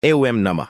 एओएम नमः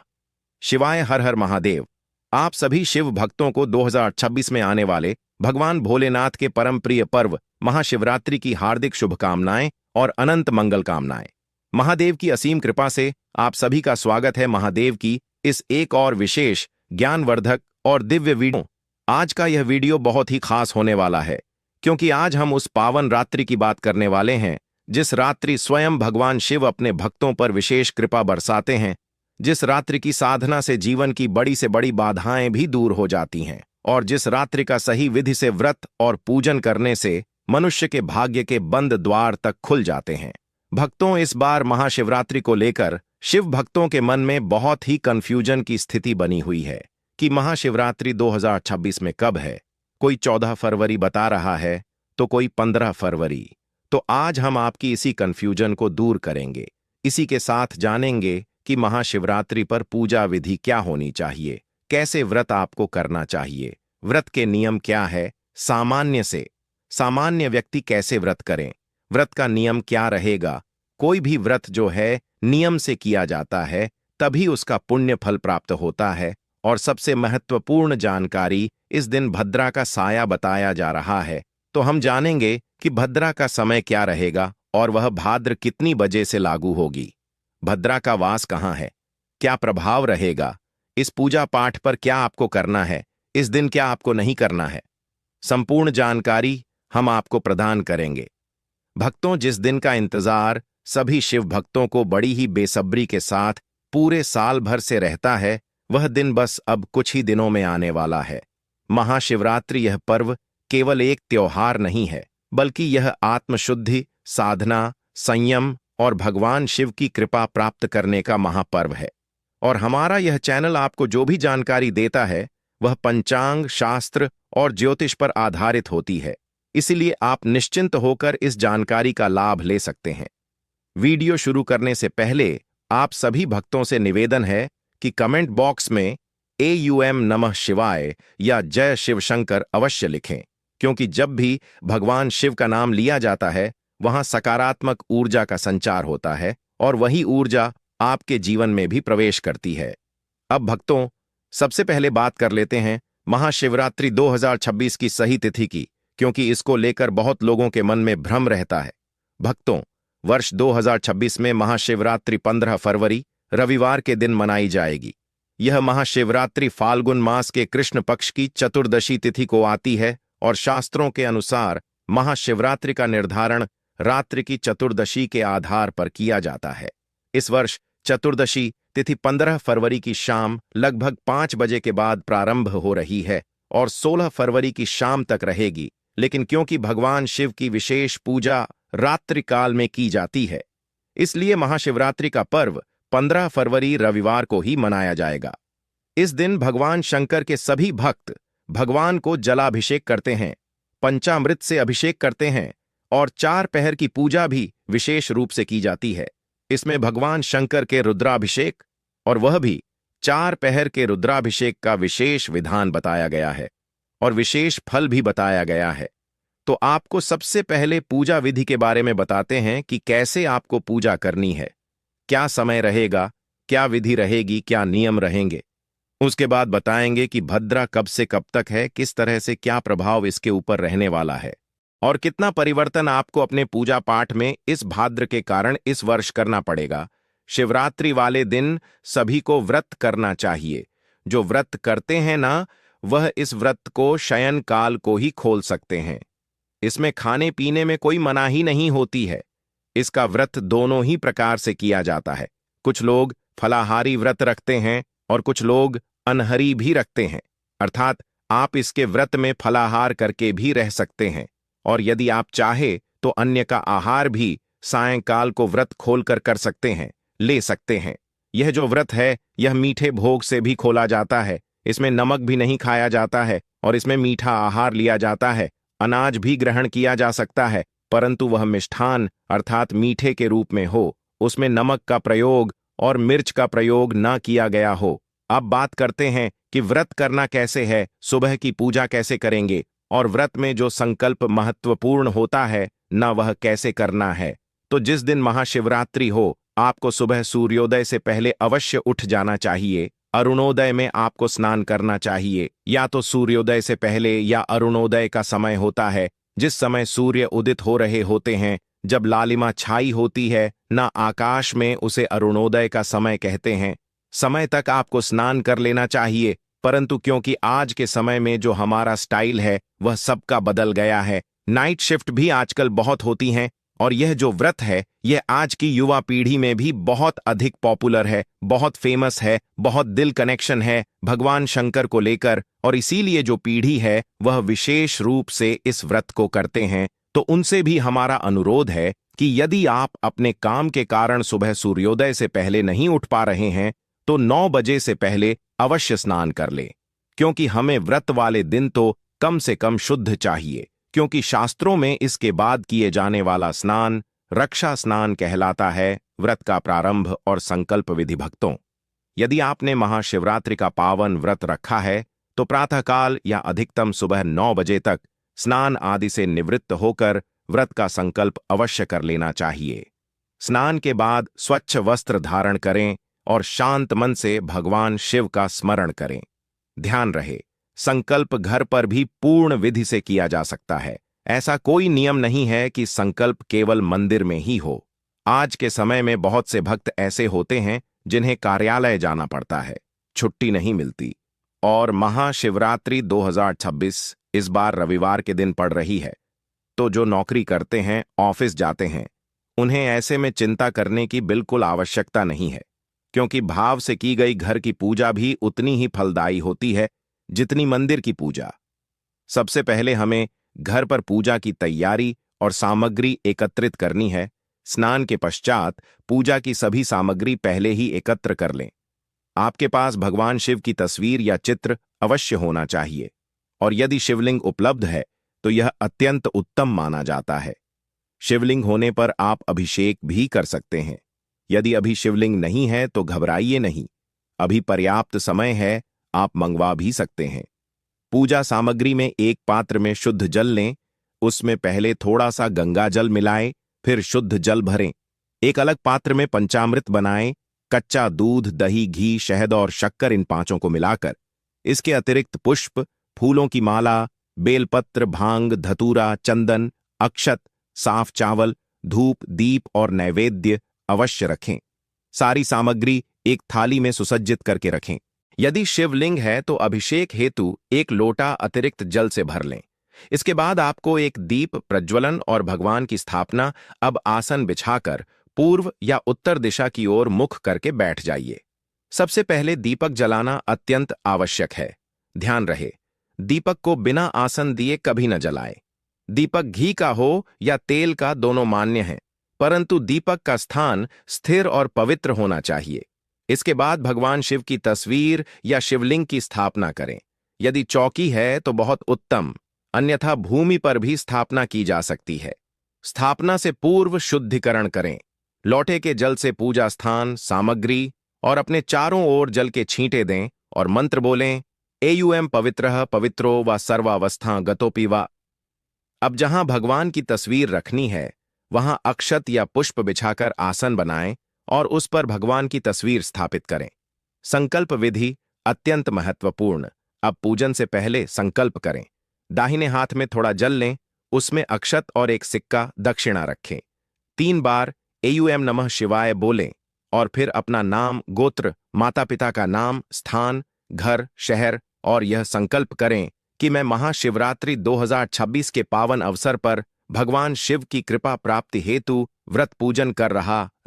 शिवाय। हर हर महादेव। आप सभी शिव भक्तों को 2026 में आने वाले भगवान भोलेनाथ के परम प्रिय पर्व महाशिवरात्रि की हार्दिक शुभकामनाएं और अनंत मंगल कामनाएं। महादेव की असीम कृपा से आप सभी का स्वागत है महादेव की इस एक और विशेष ज्ञानवर्धक और दिव्य वीडियो। आज का यह वीडियो बहुत ही खास होने वाला है, क्योंकि आज हम उस पावन रात्रि की बात करने वाले हैं जिस रात्रि स्वयं भगवान शिव अपने भक्तों पर विशेष कृपा बरसाते हैं, जिस रात्रि की साधना से जीवन की बड़ी से बड़ी बाधाएं भी दूर हो जाती हैं, और जिस रात्रि का सही विधि से व्रत और पूजन करने से मनुष्य के भाग्य के बंद द्वार तक खुल जाते हैं। भक्तों, इस बार महाशिवरात्रि को लेकर शिव भक्तों के मन में बहुत ही कंफ्यूजन की स्थिति बनी हुई है कि महाशिवरात्रि 2026 में कब है। कोई 14 फरवरी बता रहा है तो कोई 15 फरवरी। तो आज हम आपकी इसी कंफ्यूजन को दूर करेंगे। इसी के साथ जानेंगे कि महाशिवरात्रि पर पूजा विधि क्या होनी चाहिए, कैसे व्रत आपको करना चाहिए, व्रत के नियम क्या है, सामान्य व्यक्ति कैसे व्रत करें, व्रत का नियम क्या रहेगा। कोई भी व्रत जो है नियम से किया जाता है तभी उसका पुण्य फल प्राप्त होता है। और सबसे महत्वपूर्ण जानकारी, इस दिन भद्रा का साया बताया जा रहा है, तो हम जानेंगे कि भद्रा का समय क्या रहेगा और वह भाद्र कितनी बजे से लागू होगी। भद्रा का वास कहाँ है, क्या प्रभाव रहेगा, इस पूजा पाठ पर क्या आपको करना है, इस दिन क्या आपको नहीं करना है, संपूर्ण जानकारी हम आपको प्रदान करेंगे। भक्तों, जिस दिन का इंतजार सभी शिव भक्तों को बड़ी ही बेसब्री के साथ पूरे साल भर से रहता है, वह दिन बस अब कुछ ही दिनों में आने वाला है। महाशिवरात्रि यह पर्व केवल एक त्योहार नहीं है, बल्कि यह आत्मशुद्धि, साधना, संयम और भगवान शिव की कृपा प्राप्त करने का महापर्व है। और हमारा यह चैनल आपको जो भी जानकारी देता है वह पंचांग, शास्त्र और ज्योतिष पर आधारित होती है, इसीलिए आप निश्चिंत होकर इस जानकारी का लाभ ले सकते हैं। वीडियो शुरू करने से पहले आप सभी भक्तों से निवेदन है कि कमेंट बॉक्स में एओएम नमः शिवाय या जय शिव शंकर अवश्य लिखें, क्योंकि जब भी भगवान शिव का नाम लिया जाता है वहां सकारात्मक ऊर्जा का संचार होता है और वही ऊर्जा आपके जीवन में भी प्रवेश करती है। अब भक्तों, सबसे पहले बात कर लेते हैं महाशिवरात्रि 2026 की सही तिथि की, क्योंकि इसको लेकर बहुत लोगों के मन में भ्रम रहता है। भक्तों, वर्ष 2026 में महाशिवरात्रि 15 फरवरी रविवार के दिन मनाई जाएगी। यह महाशिवरात्रि फाल्गुन मास के कृष्ण पक्ष की चतुर्दशी तिथि को आती है और शास्त्रों के अनुसार महाशिवरात्रि का निर्धारण रात्रि की चतुर्दशी के आधार पर किया जाता है। इस वर्ष चतुर्दशी तिथि 15 फरवरी की शाम लगभग 5 बजे के बाद प्रारंभ हो रही है और 16 फरवरी की शाम तक रहेगी, लेकिन क्योंकि भगवान शिव की विशेष पूजा रात्रि काल में की जाती है, इसलिए महाशिवरात्रि का पर्व 15 फरवरी रविवार को ही मनाया जाएगा। इस दिन भगवान शंकर के सभी भक्त भगवान को जलाभिषेक करते हैं, पंचामृत से अभिषेक करते हैं और 4 पहर की पूजा भी विशेष रूप से की जाती है। इसमें भगवान शंकर के रुद्राभिषेक और वह भी 4 पहर के रुद्राभिषेक का विशेष विधान बताया गया है और विशेष फल भी बताया गया है। तो आपको सबसे पहले पूजा विधि के बारे में बताते हैं कि कैसे आपको पूजा करनी है, क्या समय रहेगा, क्या विधि रहेगी, क्या नियम रहेंगे। उसके बाद बताएंगे कि भद्रा कब से कब तक है, किस तरह से क्या प्रभाव इसके ऊपर रहने वाला है और कितना परिवर्तन आपको अपने पूजा पाठ में इस भाद्र के कारण इस वर्ष करना पड़ेगा। शिवरात्रि वाले दिन सभी को व्रत करना चाहिए। जो व्रत करते हैं ना, वह इस व्रत को शयन काल को ही खोल सकते हैं। इसमें खाने पीने में कोई मनाही नहीं होती है। इसका व्रत दोनों ही प्रकार से किया जाता है। कुछ लोग फलाहारी व्रत रखते हैं और कुछ लोग अनहरी भी रखते हैं, अर्थात आप इसके व्रत में फलाहार करके भी रह सकते हैं और यदि आप चाहे तो अन्य का आहार भी सायंकाल को व्रत खोलकर कर सकते हैं, ले सकते हैं। यह जो व्रत है यह मीठे भोग से भी खोला जाता है। इसमें नमक भी नहीं खाया जाता है और इसमें मीठा आहार लिया जाता है। अनाज भी ग्रहण किया जा सकता है, परंतु वह मिष्ठान अर्थात मीठे के रूप में हो, उसमें नमक का प्रयोग और मिर्च का प्रयोग ना किया गया हो। अब बात करते हैं कि व्रत करना कैसे है, सुबह की पूजा कैसे करेंगे और व्रत में जो संकल्प महत्वपूर्ण होता है ना, वह कैसे करना है। तो जिस दिन महाशिवरात्रि हो आपको सुबह सूर्योदय से पहले अवश्य उठ जाना चाहिए। अरुणोदय में आपको स्नान करना चाहिए। या तो सूर्योदय से पहले या अरुणोदय का समय होता है, जिस समय सूर्य उदित हो रहे होते हैं, जब लालिमा छाई होती है ना आकाश में, उसे अरुणोदय का समय कहते हैं। समय तक आपको स्नान कर लेना चाहिए, परंतु क्योंकि आज के समय में जो हमारा स्टाइल है वह सबका बदल गया है। नाइट शिफ्ट भी आजकल बहुत होती हैं, और यह जो व्रत है यह आज की युवा पीढ़ी में भी बहुत अधिक पॉपुलर है, बहुत फेमस है, बहुत दिल कनेक्शन है भगवान शंकर को लेकर, और इसीलिए जो पीढ़ी है वह विशेष रूप से इस व्रत को करते हैं। तो उनसे भी हमारा अनुरोध है कि यदि आप अपने काम के कारण सुबह सूर्योदय से पहले नहीं उठ पा रहे हैं तो 9 बजे से पहले अवश्य स्नान कर ले, क्योंकि हमें व्रत वाले दिन तो कम से कम शुद्ध चाहिए, क्योंकि शास्त्रों में इसके बाद किए जाने वाला स्नान रक्षा स्नान कहलाता है। व्रत का प्रारंभ और संकल्प विधि। भक्तों, यदि आपने महाशिवरात्रि का पावन व्रत रखा है तो प्रातःकाल या अधिकतम सुबह 9 बजे तक स्नान आदि से निवृत्त होकर व्रत का संकल्प अवश्य कर लेना चाहिए। स्नान के बाद स्वच्छ वस्त्र धारण करें और शांत मन से भगवान शिव का स्मरण करें। ध्यान रहे, संकल्प घर पर भी पूर्ण विधि से किया जा सकता है। ऐसा कोई नियम नहीं है कि संकल्प केवल मंदिर में ही हो। आज के समय में बहुत से भक्त ऐसे होते हैं जिन्हें कार्यालय जाना पड़ता है, छुट्टी नहीं मिलती, और महाशिवरात्रि 2026 इस बार रविवार के दिन पड़ रही है। तो जो नौकरी करते हैं, ऑफिस जाते हैं, उन्हें ऐसे में चिंता करने की बिल्कुल आवश्यकता नहीं है, क्योंकि भाव से की गई घर की पूजा भी उतनी ही फलदायी होती है जितनी मंदिर की पूजा। सबसे पहले हमें घर पर पूजा की तैयारी और सामग्री एकत्रित करनी है। स्नान के पश्चात पूजा की सभी सामग्री पहले ही एकत्र कर लें। आपके पास भगवान शिव की तस्वीर या चित्र अवश्य होना चाहिए, और यदि शिवलिंग उपलब्ध है तो यह अत्यंत उत्तम माना जाता है। शिवलिंग होने पर आप अभिषेक भी कर सकते हैं। यदि अभी शिवलिंग नहीं है तो घबराइए नहीं, अभी पर्याप्त समय है, आप मंगवा भी सकते हैं। पूजा सामग्री में एक पात्र में शुद्ध जल लें, उसमें पहले थोड़ा सा गंगा जल मिलाएं, फिर शुद्ध जल भरें। एक अलग पात्र में पंचामृत बनाएं, कच्चा दूध, दही, घी, शहद और शक्कर, इन पांचों को मिलाकर। इसके अतिरिक्त पुष्प, फूलों की माला, बेलपत्र, भांग, धतूरा, चंदन, अक्षत, साफ चावल, धूप, दीप और नैवेद्य अवश्य रखें। सारी सामग्री एक थाली में सुसज्जित करके रखें। यदि शिवलिंग है तो अभिषेक हेतु एक लोटा अतिरिक्त जल से भर लें। इसके बाद आपको एक दीप प्रज्वलन और भगवान की स्थापना। अब आसन बिछाकर पूर्व या उत्तर दिशा की ओर मुख करके बैठ जाइए। सबसे पहले दीपक जलाना अत्यंत आवश्यक है। ध्यान रहे, दीपक को बिना आसन दिए कभी न जलाएं। दीपक घी का हो या तेल का, दोनों मान्य हैं, परंतु दीपक का स्थान स्थिर और पवित्र होना चाहिए। इसके बाद भगवान शिव की तस्वीर या शिवलिंग की स्थापना करें। यदि चौकी है तो बहुत उत्तम, अन्यथा भूमि पर भी स्थापना की जा सकती है। स्थापना से पूर्व शुद्धिकरण करें। लोटे के जल से पूजा स्थान, सामग्री और अपने चारों ओर जल के छींटे दें और मंत्र बोलें, एयुएम पवित्रः पवित्रो व सर्वावस्था गतोपि वा। अब जहां भगवान की तस्वीर रखनी है वहां अक्षत या पुष्प बिछाकर आसन बनाएं और उस पर भगवान की तस्वीर स्थापित करें। संकल्प विधि अत्यंत महत्वपूर्ण। अब पूजन से पहले संकल्प करें। दाहिने हाथ में थोड़ा जल लें, उसमें अक्षत और एक सिक्का दक्षिणा रखें। 3 बार एयुएम नमः शिवाय बोलें और फिर अपना नाम, गोत्र, माता पिता का नाम, स्थान, घर, शहर और यह संकल्प करें कि मैं महाशिवरात्रि 2026 के पावन अवसर पर भगवान शिव की कृपा प्राप्ति हेतु व्रत पूजन कर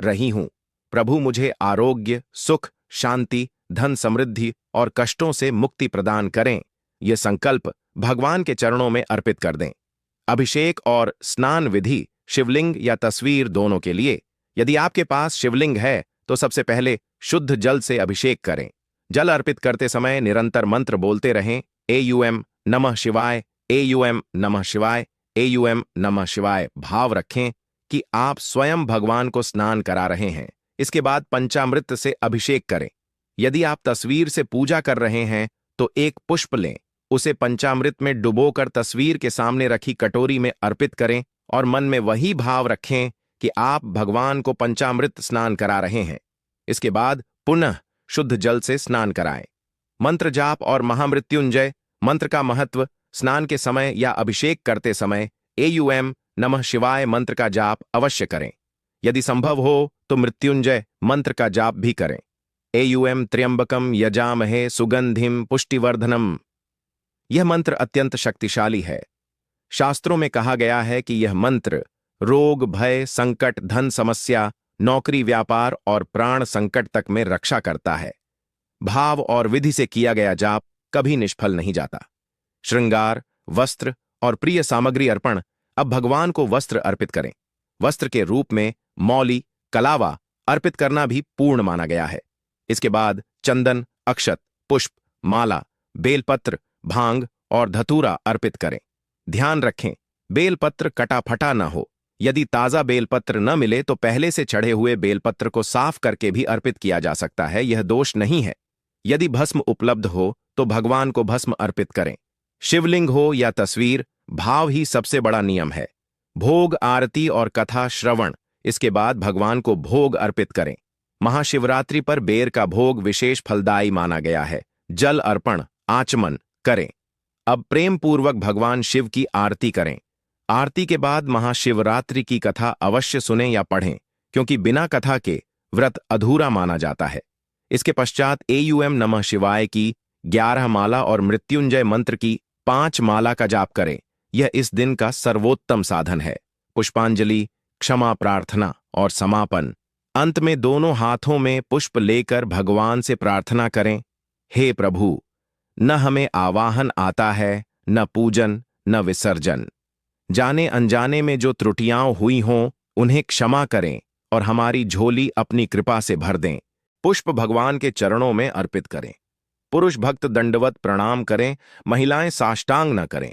रही हूं। प्रभु मुझे आरोग्य, सुख, शांति, धन, समृद्धि और कष्टों से मुक्ति प्रदान करें। यह संकल्प भगवान के चरणों में अर्पित कर दें। अभिषेक और स्नान विधि शिवलिंग या तस्वीर दोनों के लिए। यदि आपके पास शिवलिंग है तो सबसे पहले शुद्ध जल से अभिषेक करें। जल अर्पित करते समय निरंतर मंत्र बोलते रहें, एयुएम नमः शिवाय, एयुएम नमः शिवाय, एयुएम नमः शिवाय। भाव रखें कि आप स्वयं भगवान को स्नान करा रहे हैं। इसके बाद पंचामृत से अभिषेक करें। यदि आप तस्वीर से पूजा कर रहे हैं तो एक पुष्प लें, उसे पंचामृत में डुबोकर तस्वीर के सामने रखी कटोरी में अर्पित करें और मन में वही भाव रखें कि आप भगवान को पंचामृत स्नान करा रहे हैं। इसके बाद पुनः शुद्ध जल से स्नान कराएं। मंत्र जाप और महामृत्युंजय मंत्र का महत्व। स्नान के समय या अभिषेक करते समय एयूएम नमः शिवाय मंत्र का जाप अवश्य करें। यदि संभव हो तो मृत्युंजय मंत्र का जाप भी करें। एयूएम त्र्यंबकम यजामहे सुगंधिम पुष्टिवर्धनम। यह मंत्र अत्यंत शक्तिशाली है। शास्त्रों में कहा गया है कि यह मंत्र रोग, भय, संकट, धन समस्या, नौकरी, व्यापार और प्राण संकट तक में रक्षा करता है। भाव और विधि से किया गया जाप कभी निष्फल नहीं जाता। श्रृंगार, वस्त्र और प्रिय सामग्री अर्पण। अब भगवान को वस्त्र अर्पित करें। वस्त्र के रूप में मौली, कलावा अर्पित करना भी पूर्ण माना गया है। इसके बाद चंदन, अक्षत, पुष्प, माला, बेलपत्र, भांग और धतूरा अर्पित करें। ध्यान रखें, बेलपत्र कटा फटा न हो। यदि ताजा बेलपत्र न मिले तो पहले से चढ़े हुए बेलपत्र को साफ करके भी अर्पित किया जा सकता है, यह दोष नहीं है। यदि भस्म उपलब्ध हो तो भगवान को भस्म अर्पित करें। शिवलिंग हो या तस्वीर, भाव ही सबसे बड़ा नियम है। भोग, आरती और कथा श्रवण, इसके बाद भगवान को भोग अर्पित करें। महाशिवरात्रि पर बेर का भोग विशेष फलदायी माना गया है। जल अर्पण, आचमन करें। अब प्रेम पूर्वक भगवान शिव की आरती करें। आरती के बाद महाशिवरात्रि की कथा अवश्य सुनें या पढ़ें, क्योंकि बिना कथा के व्रत अधूरा माना जाता है। इसके पश्चात एयूएम नमः शिवाय की 11 माला और मृत्युंजय मंत्र की 5 माला का जाप करें। यह इस दिन का सर्वोत्तम साधन है। पुष्पांजलि, क्षमा प्रार्थना और समापन। अंत में दोनों हाथों में पुष्प लेकर भगवान से प्रार्थना करें, हे प्रभु, न हमें आवाहन आता है, न पूजन, न विसर्जन। जाने अनजाने में जो त्रुटियां हुई हों उन्हें क्षमा करें और हमारी झोली अपनी कृपा से भर दें। पुष्प भगवान के चरणों में अर्पित करें। पुरुष भक्त दंडवत प्रणाम करें, महिलाएं साष्टांग न करें।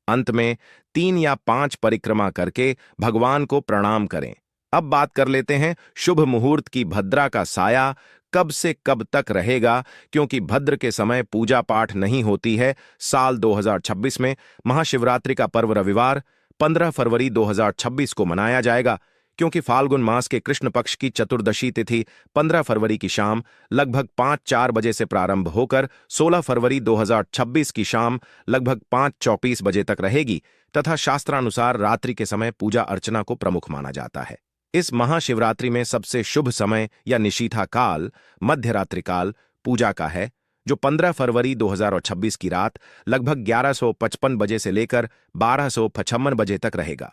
अंत में 3 या 5 परिक्रमा करके भगवान को प्रणाम करें। अब बात कर लेते हैं शुभ मुहूर्त की। भद्रा का साया कब से कब तक रहेगा, क्योंकि भद्र के समय पूजा पाठ नहीं होती है। साल 2026 में महाशिवरात्रि का पर्व रविवार 15 फरवरी 2026 को मनाया जाएगा, क्योंकि फाल्गुन मास के कृष्ण पक्ष की चतुर्दशी तिथि 15 फरवरी की शाम लगभग 5-4 बजे से प्रारंभ होकर 16 फरवरी 2026 की शाम लगभग 5:34 बजे तक रहेगी तथा शास्त्रानुसार रात्रि के समय पूजा अर्चना को प्रमुख माना जाता है। इस महाशिवरात्रि में सबसे शुभ समय या निशीथा काल मध्यरात्रि काल पूजा का है, जो 15 फरवरी 2026 की रात लगभग 11:55 बजे से लेकर 12:55 बजे तक रहेगा।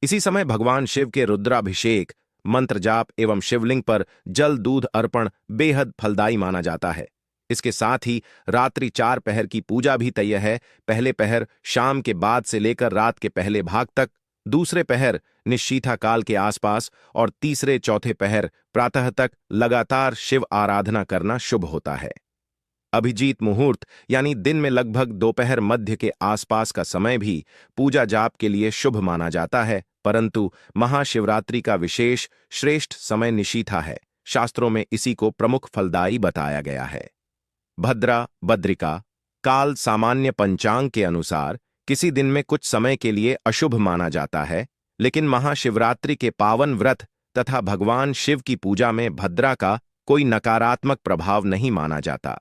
इसी समय भगवान शिव के रुद्राभिषेक, मंत्र जाप एवं शिवलिंग पर जल दूध अर्पण बेहद फलदायी माना जाता है। इसके साथ ही रात्रि 4 पहर की पूजा भी तय है। पहले पहर शाम के बाद से लेकर रात के पहले भाग तक, दूसरे पहर निशीथा काल के आसपास और तीसरे चौथे पहर प्रातः तक लगातार शिव आराधना करना शुभ होता है। अभिजीत मुहूर्त यानी दिन में लगभग दोपहर मध्य के आसपास का समय भी पूजा जाप के लिए शुभ माना जाता है, परंतु महाशिवरात्रि का विशेष श्रेष्ठ समय निशीथा है। शास्त्रों में इसी को प्रमुख फलदायी बताया गया है। भद्रा, बद्रिका काल सामान्य पंचांग के अनुसार किसी दिन में कुछ समय के लिए अशुभ माना जाता है, लेकिन महाशिवरात्रि के पावन व्रत तथा भगवान शिव की पूजा में भद्रा का कोई नकारात्मक प्रभाव नहीं माना जाता।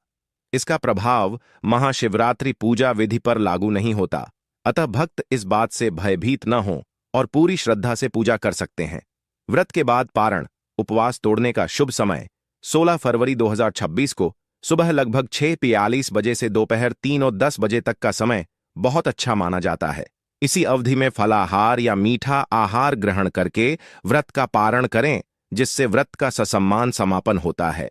इसका प्रभाव महाशिवरात्रि पूजा विधि पर लागू नहीं होता, अतः भक्त इस बात से भयभीत न हों और पूरी श्रद्धा से पूजा कर सकते हैं। व्रत के बाद पारण उपवास तोड़ने का शुभ समय 16 फरवरी 2026 को सुबह लगभग 6:42 बजे से दोपहर 3:10 बजे तक का समय बहुत अच्छा माना जाता है। इसी अवधि में फलाहार या मीठा आहार ग्रहण करके व्रत का पारण करें, जिससे व्रत का ससम्मान समापन होता है।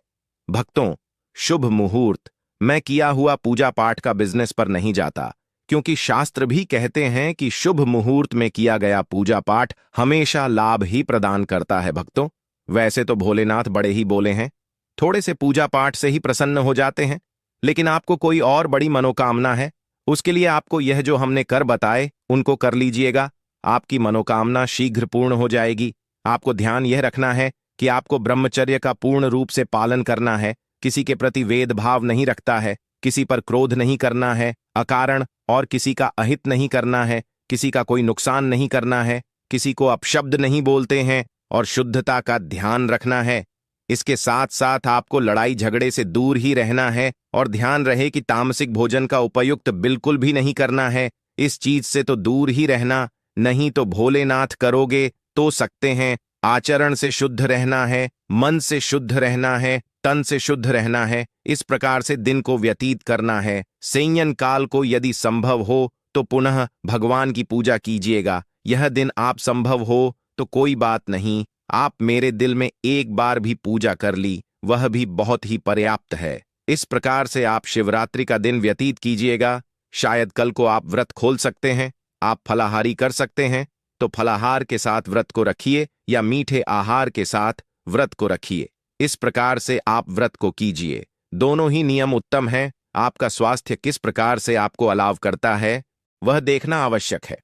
भक्तों, शुभ मुहूर्त मैं किया हुआ पूजा पाठ का बिजनेस पर नहीं जाता, क्योंकि शास्त्र भी कहते हैं कि शुभ मुहूर्त में किया गया पूजा पाठ हमेशा लाभ ही प्रदान करता है। भक्तों, वैसे तो भोलेनाथ बड़े ही बोले हैं, थोड़े से पूजा पाठ से ही प्रसन्न हो जाते हैं, लेकिन आपको कोई और बड़ी मनोकामना है, उसके लिए आपको यह जो हमने कर बताए उनको कर लीजिएगा। आपकी मनोकामना शीघ्र पूर्ण हो जाएगी। आपको ध्यान यह रखना है कि आपको ब्रह्मचर्य का पूर्ण रूप से पालन करना है, किसी के प्रति भेदभाव नहीं रखता है, किसी पर क्रोध नहीं करना है अकारण और किसी का अहित नहीं करना है, किसी का कोई नुकसान नहीं करना है, किसी को अपशब्द नहीं बोलते हैं और शुद्धता का ध्यान रखना है। इसके साथ साथ आपको लड़ाई झगड़े से दूर ही रहना है और ध्यान रहे कि तामसिक भोजन का उपयुक्त बिल्कुल भी नहीं करना है। इस चीज से तो दूर ही रहना, नहीं तो भोलेनाथ करोगे तो सकते हैं। आचरण से शुद्ध रहना है, मन से शुद्ध रहना है, तन से शुद्ध रहना है। इस प्रकार से दिन को व्यतीत करना है। संयन काल को यदि संभव हो तो पुनः भगवान की पूजा कीजिएगा। यह दिन आप संभव हो तो कोई बात नहीं, आप मेरे दिल में एक बार भी पूजा कर ली, वह भी बहुत ही पर्याप्त है। इस प्रकार से आप शिवरात्रि का दिन व्यतीत कीजिएगा। शायद कल को आप व्रत खोल सकते हैं। आप फलाहारी कर सकते हैं तो फलाहार के साथ व्रत को रखिए या मीठे आहार के साथ व्रत को रखिए। इस प्रकार से आप व्रत को कीजिए। दोनों ही नियम उत्तम हैं। आपका स्वास्थ्य किस प्रकार से आपको अलाव करता है वह देखना आवश्यक है।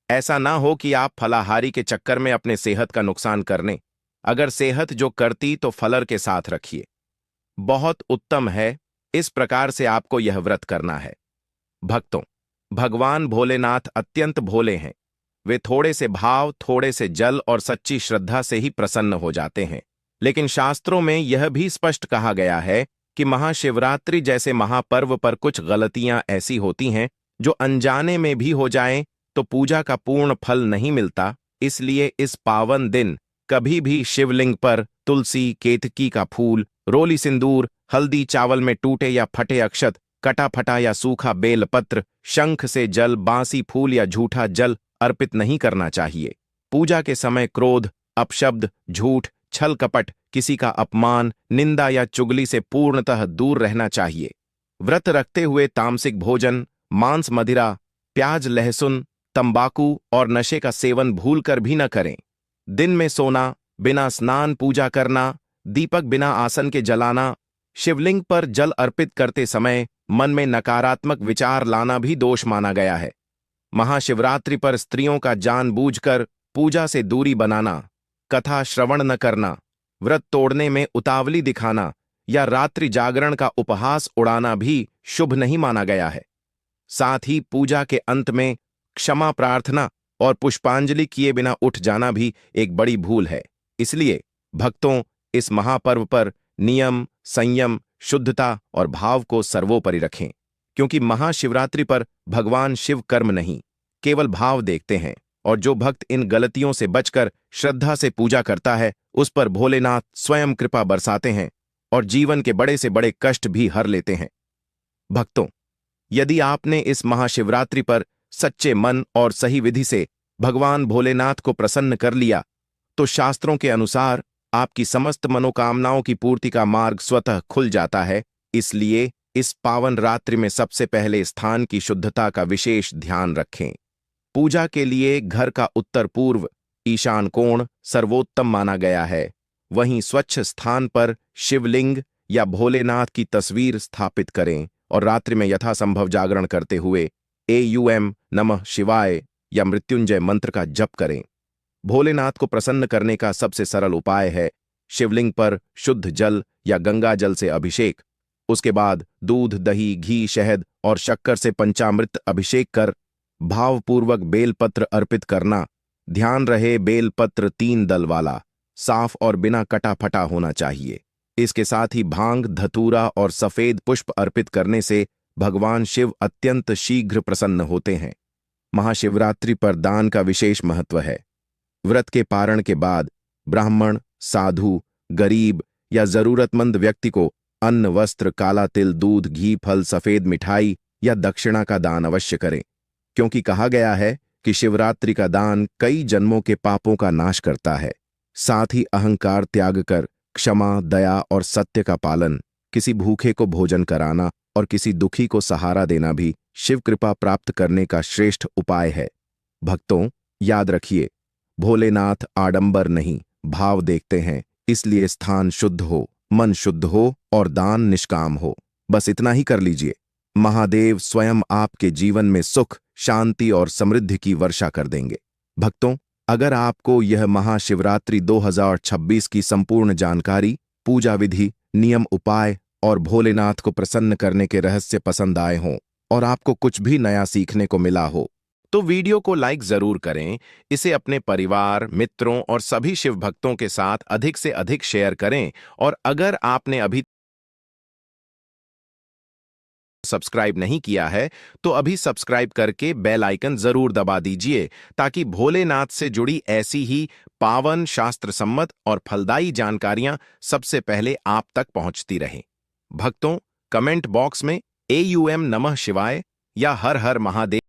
ऐसा ना हो कि आप फलाहारी के चक्कर में अपने सेहत का नुकसान करने। अगर सेहत जो करती तो फलर के साथ रखिए, बहुत उत्तम है। इस प्रकार से आपको यह व्रत करना है। भक्तों, भगवान भोलेनाथ अत्यंत भोले हैं। वे थोड़े से भाव, थोड़े से जल और सच्ची श्रद्धा से ही प्रसन्न हो जाते हैं। लेकिन शास्त्रों में यह भी स्पष्ट कहा गया है कि महाशिवरात्रि जैसे महापर्व पर कुछ गलतियां ऐसी होती हैं जो अनजाने में भी हो जाएं तो पूजा का पूर्ण फल नहीं मिलता। इसलिए इस पावन दिन कभी भी शिवलिंग पर तुलसी, केतकी का फूल, रोली सिंदूर, हल्दी, चावल में टूटे या फटे अक्षत, कटा फटा या सूखा बेलपत्र, शंख से जल, बांसी फूल या झूठा जल अर्पित नहीं करना चाहिए। पूजा के समय क्रोध, अपशब्द, झूठ, छल कपट, किसी का अपमान, निंदा या चुगली से पूर्णतः दूर रहना चाहिए। व्रत रखते हुए तामसिक भोजन, मांस, मदिरा, प्याज, लहसुन, तंबाकू और नशे का सेवन भूलकर भी न करें। दिन में सोना, बिना स्नान पूजा करना, दीपक बिना आसन के जलाना, शिवलिंग पर जल अर्पित करते समय मन में नकारात्मक विचार लाना भी दोष माना गया है। महाशिवरात्रि पर स्त्रियों का जानबूझकर पूजा से दूरी बनाना, कथा श्रवण न करना, व्रत तोड़ने में उतावली दिखाना या रात्रि जागरण का उपहास उड़ाना भी शुभ नहीं माना गया है। साथ ही पूजा के अंत में क्षमा प्रार्थना और पुष्पांजलि किए बिना उठ जाना भी एक बड़ी भूल है। इसलिए भक्तों, इस महापर्व पर नियम, संयम, शुद्धता और भाव को सर्वोपरि रखें, क्योंकि महाशिवरात्रि पर भगवान शिव कर्म नहीं, केवल भाव देखते हैं। और जो भक्त इन गलतियों से बचकर श्रद्धा से पूजा करता है उस पर भोलेनाथ स्वयं कृपा बरसाते हैं और जीवन के बड़े से बड़े कष्ट भी हर लेते हैं। भक्तों, यदि आपने इस महाशिवरात्रि पर सच्चे मन और सही विधि से भगवान भोलेनाथ को प्रसन्न कर लिया तो शास्त्रों के अनुसार आपकी समस्त मनोकामनाओं की पूर्ति का मार्ग स्वतः खुल जाता है। इसलिए इस पावन रात्रि में सबसे पहले स्थान की शुद्धता का विशेष ध्यान रखें। पूजा के लिए घर का उत्तर पूर्व ईशान कोण सर्वोत्तम माना गया है। वहीं स्वच्छ स्थान पर शिवलिंग या भोलेनाथ की तस्वीर स्थापित करें और रात्रि में यथासंभव जागरण करते हुए एयूएम नमः शिवाय या मृत्युंजय मंत्र का जप करें। भोलेनाथ को प्रसन्न करने का सबसे सरल उपाय है शिवलिंग पर शुद्ध जल या गंगा जल से अभिषेक। उसके बाद दूध, दही, घी, शहद और शक्कर से पंचामृत अभिषेक कर भावपूर्वक बेलपत्र अर्पित करना। ध्यान रहे बेलपत्र 3 दल वाला, साफ और बिना कटा फटा होना चाहिए। इसके साथ ही भांग, धतूरा और सफेद पुष्प अर्पित करने से भगवान शिव अत्यंत शीघ्र प्रसन्न होते हैं। महाशिवरात्रि पर दान का विशेष महत्व है। व्रत के पारण के बाद ब्राह्मण, साधु, गरीब या जरूरतमंद व्यक्ति को अन्न, वस्त्र, काला तिल, दूध, घी, फल, सफेद मिठाई या दक्षिणा का दान अवश्य करें, क्योंकि कहा गया है कि शिवरात्रि का दान कई जन्मों के पापों का नाश करता है। साथ ही अहंकार त्याग कर क्षमा, दया और सत्य का पालन, किसी भूखे को भोजन कराना और किसी दुखी को सहारा देना भी शिव कृपा प्राप्त करने का श्रेष्ठ उपाय है। भक्तों, याद रखिए, भोलेनाथ आडंबर नहीं, भाव देखते हैं। इसलिए स्थान शुद्ध हो, मन शुद्ध हो और दान निष्काम हो। बस इतना ही कर लीजिए। महादेव स्वयं आपके जीवन में सुख, शांति और समृद्धि की वर्षा कर देंगे। भक्तों, अगर आपको यह महाशिवरात्रि 2026 की संपूर्ण जानकारी, पूजा विधि, नियम, उपाय और भोलेनाथ को प्रसन्न करने के रहस्य पसंद आए हों और आपको कुछ भी नया सीखने को मिला हो तो वीडियो को लाइक जरूर करें, इसे अपने परिवार, मित्रों और सभी शिव भक्तों के साथ अधिक से अधिक शेयर करें। और अगर आपने अभी सब्सक्राइब नहीं किया है तो अभी सब्सक्राइब करके बेल आइकन जरूर दबा दीजिए, ताकि भोलेनाथ से जुड़ी ऐसी ही पावन, शास्त्र सम्मत और फलदायी जानकारियां सबसे पहले आप तक पहुंचती रहें। भक्तों, कमेंट बॉक्स में AUM नमः शिवाय या हर हर महादेव